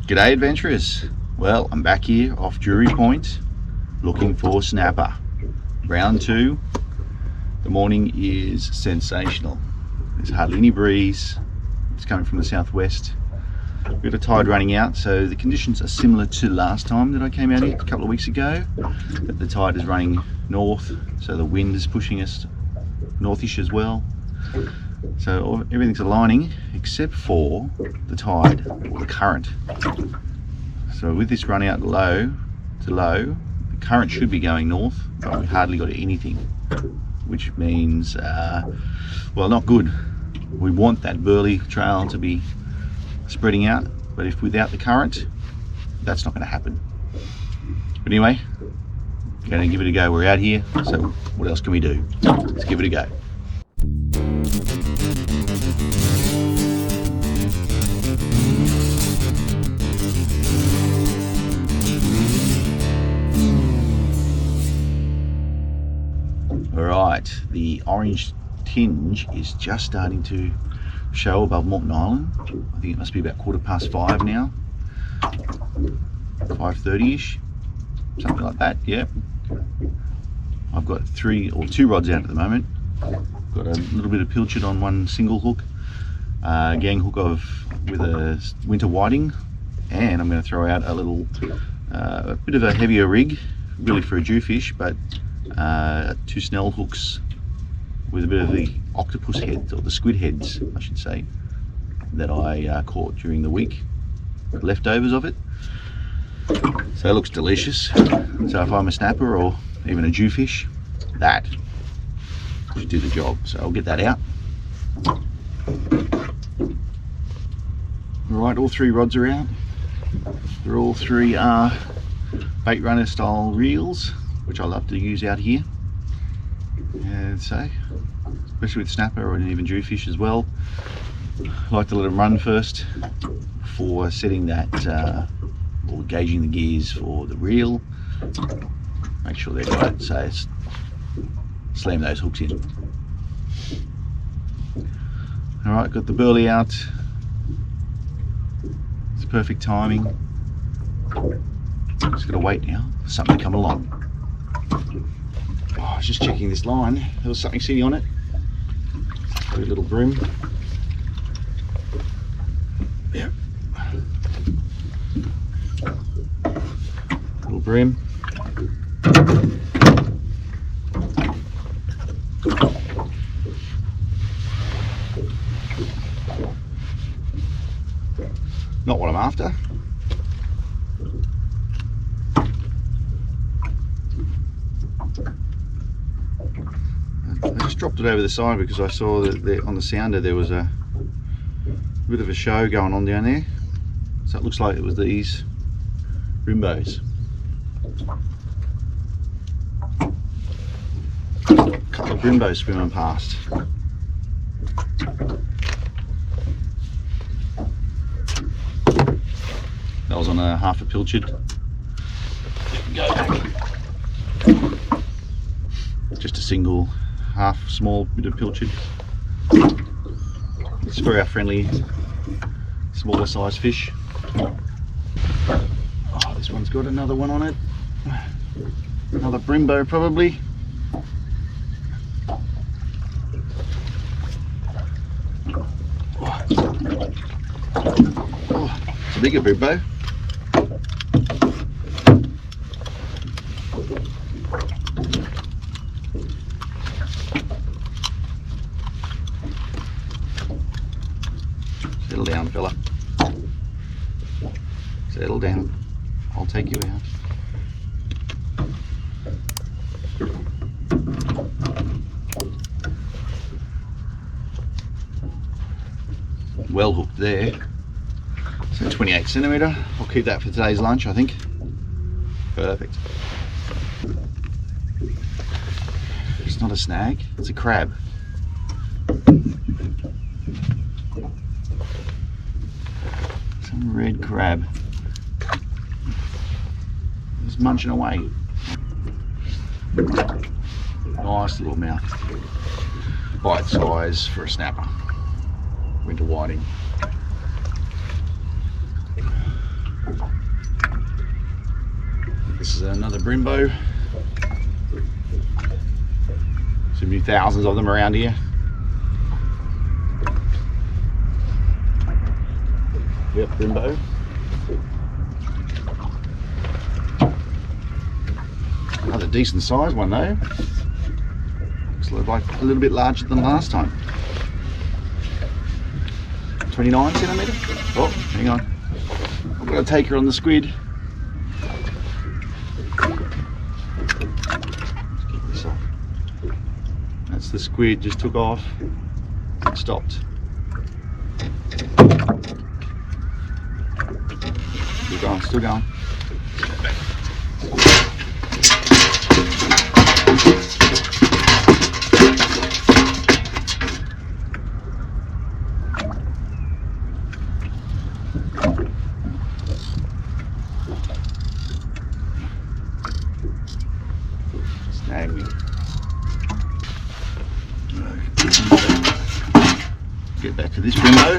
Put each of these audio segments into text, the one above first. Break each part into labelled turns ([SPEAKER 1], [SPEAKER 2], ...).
[SPEAKER 1] G'day adventurers. Well, I'm back here off Drury Point looking for snapper. Round 2. The morning is sensational. There's hardly any breeze. It's coming from the southwest. We've got a tide running out, so the conditions are similar to last time that I came out here a couple of weeks ago. But the tide is running north, so the wind is pushing us northish as well. So everything's aligning except for the tide or the current. So with this run out low to low, the current should be going north, but we hardly got anything, which means, well, not good. We want that burley trail to be spreading out, but if without the current, that's not going to happen. But anyway, going to give it a go. We're out here, so what else can we do? Let's give it a go. Alright, the orange tinge is just starting to show above Mountain Island. I think it must be about 5:15 now. 5:30ish, something like that, yeah. I've got 2 rods out at the moment. Got a little bit of pilchard on one single hook, gang hook with a winter whiting, and I'm going to throw out a little, a bit of a heavier rig, really for a jewfish, but 2 snell hooks with a bit of the octopus heads, or the squid heads I should say, that I caught during the week, leftovers of it. So it looks delicious. So if I'm a snapper or even a jewfish, that should do the job. So I'll get that out. Alright, all 3 rods are out. They're all 3 bait runner style reels, which I love to use out here. And so, especially with snapper or even jewfish as well, I like to let them run first before setting that, or gauging the gears for the reel. Make sure they're got it, so slam those hooks in. Alright, got the burley out. It's perfect timing. Just gotta wait now for something to come along. Oh, I was just checking this line. There was something sitting on it. A little bream. Yep. Little bream. Not what I'm after. I just dropped it over the side because I saw that on the sounder there was a bit of a show going on down there. So it looks like it was these rimbos. A couple of rimbos swimming past. That was on a half a pilchard. Go back. Just a single half small bit of pilchard. It's for our friendly smaller size fish. Oh, this one's got another one on it. Another brimbo probably. Oh, it's a bigger brimbo. Settle down, fella. Settle down. I'll take you out. Well hooked there. So 28 centimetre. I'll keep that for today's lunch, I think. Perfect. It's not a snag, it's a crab. Some red crab. Just munching away. Nice little mouth. Bite size for a snapper. Winter whiting. another brimbo. Should be thousands of them around here. Yep, brimbo. Another decent sized one though. Looks like a little bit larger than last time. 29 centimetre. Oh, hang on. I've got to take her on the squid. Let's keep this off. That's the squid, just took off. It stopped. Still going, still going. Snag me. Get back to this brimbo.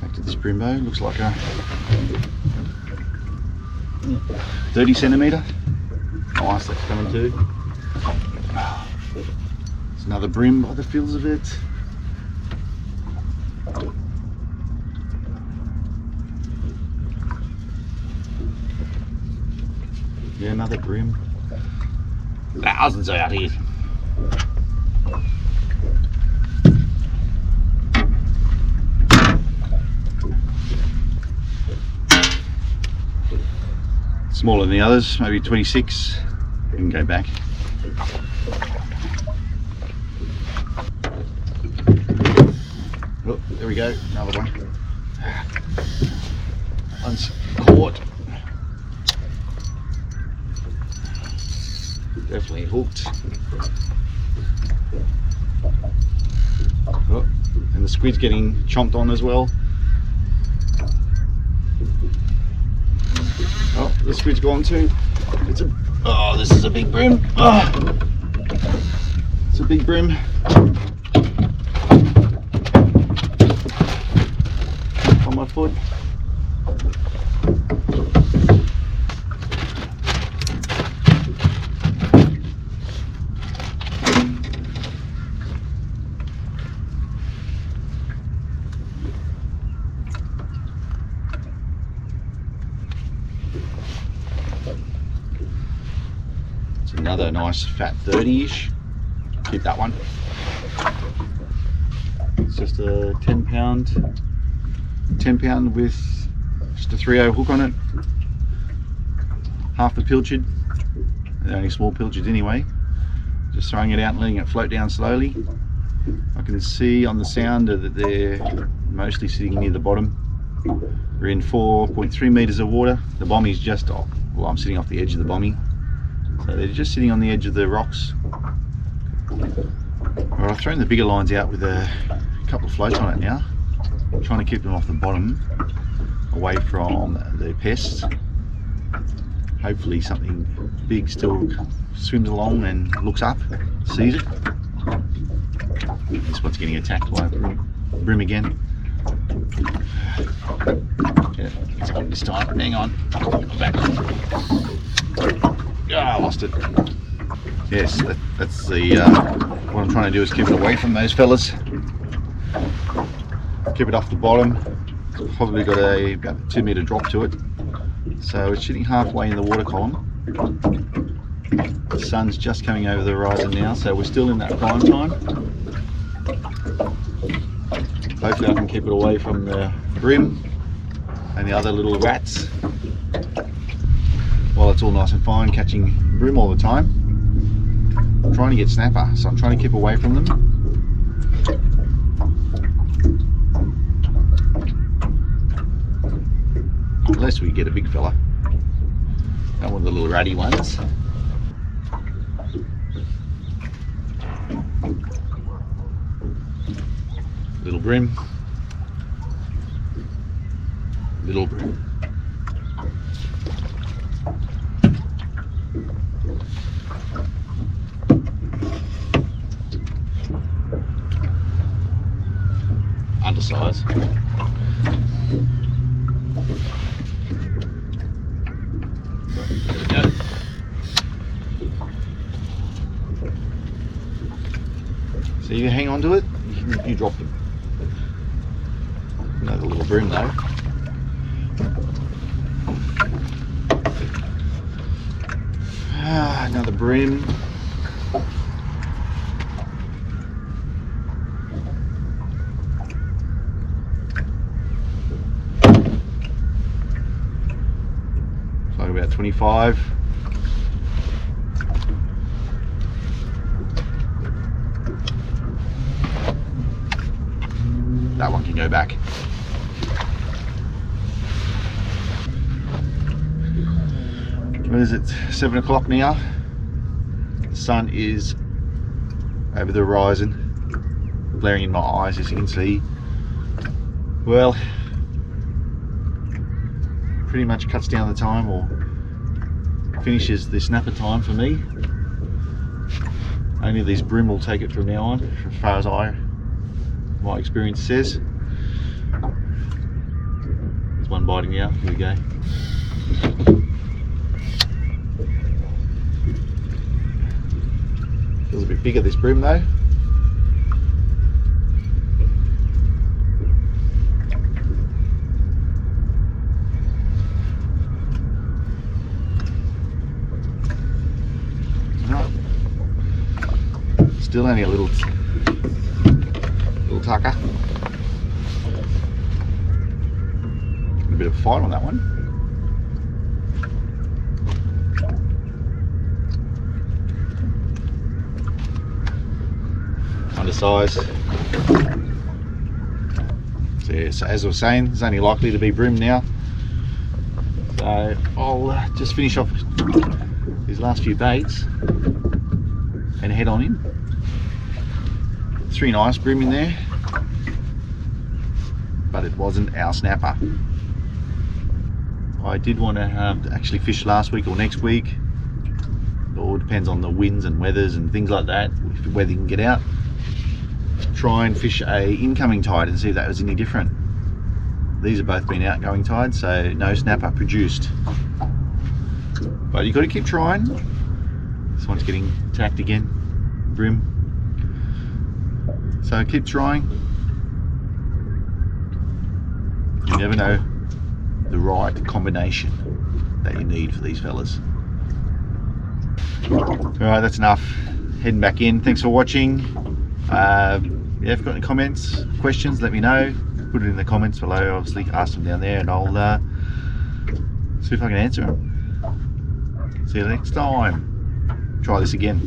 [SPEAKER 1] Back to this brimbo. Looks like a 30 centimetre. Nice, that's coming too. It's another brim by the feels of it. Yeah, another brim. Thousands out here. Smaller than the others, maybe 26. We can go back. Oh, there we go, another one. One's caught. Definitely hooked. Oh, and the squid's getting chomped on as well. Oh, the squid's gone too. Oh, this is a big brim. Oh, it's a big brim. On my foot. Another nice fat 30-ish. Keep that one. It's just a 10 pound with just a 3/0 hook on it. Half the pilchard. They're only small pilchards anyway. Just throwing it out and letting it float down slowly. I can see on the sounder that they're mostly sitting near the bottom. We're in 4.3 meters of water. The bommy's just off. Well, I'm sitting off the edge of the bommy. So they're just sitting on the edge of the rocks. Well, I've thrown the bigger lines out with a couple of floats on it now. I'm trying to keep them off the bottom, away from the pests. Hopefully something big still swims along and looks up, sees it. This one's getting attacked by a brim again. Yeah, it's on this time. Hang on. I'm back. Ah, I lost it. Yes, that's the what I'm trying to do is keep it away from those fellas. Keep it off the bottom. It's probably got about a 2 meter drop to it. So it's sitting halfway in the water column. The sun's just coming over the horizon now, so we're still in that prime time. Hopefully I can keep it away from the brim and the other little rats. While it's all nice and fine catching brim all the time. I'm trying to get snapper, so I'm trying to keep away from them. Unless we get a big fella. Not one of the little ratty ones. Little brim. Little brim. size. There we go. So you hang on to it, you drop them. Another little bream though. Another bream. So about 25. That one can go back. What is it? 7 o'clock now. The sun is over the horizon, glaring in my eyes, as you can see. Well, pretty much cuts down the time, or finishes the snapper time for me. Only these bream will take it from now on, as far as my experience says. There's one biting now. Here we go. Feels a bit bigger, this bream though. Still only a little tucker. A bit of a fight on that one. Undersized. So, yeah, so as I was saying, it's only likely to be bream now. So I'll just finish off these last few baits and head on in. 3 nice bream in there, but it wasn't our snapper. I did want to actually fish last week or next week. It all depends on the winds and weathers and things like that, if the weather can get out. Try and fish a incoming tide and see if that was any different. These have both been outgoing tides, so no snapper produced. But you've got to keep trying. This one's getting attacked again, bream. So keep trying. You never know the right combination that you need for these fellas. Alright, that's enough. Heading back in. Thanks for watching. Yeah, if you've got any comments, questions, let me know. Put it in the comments below. Obviously, ask them down there and I'll see if I can answer them. See you next time. Try this again.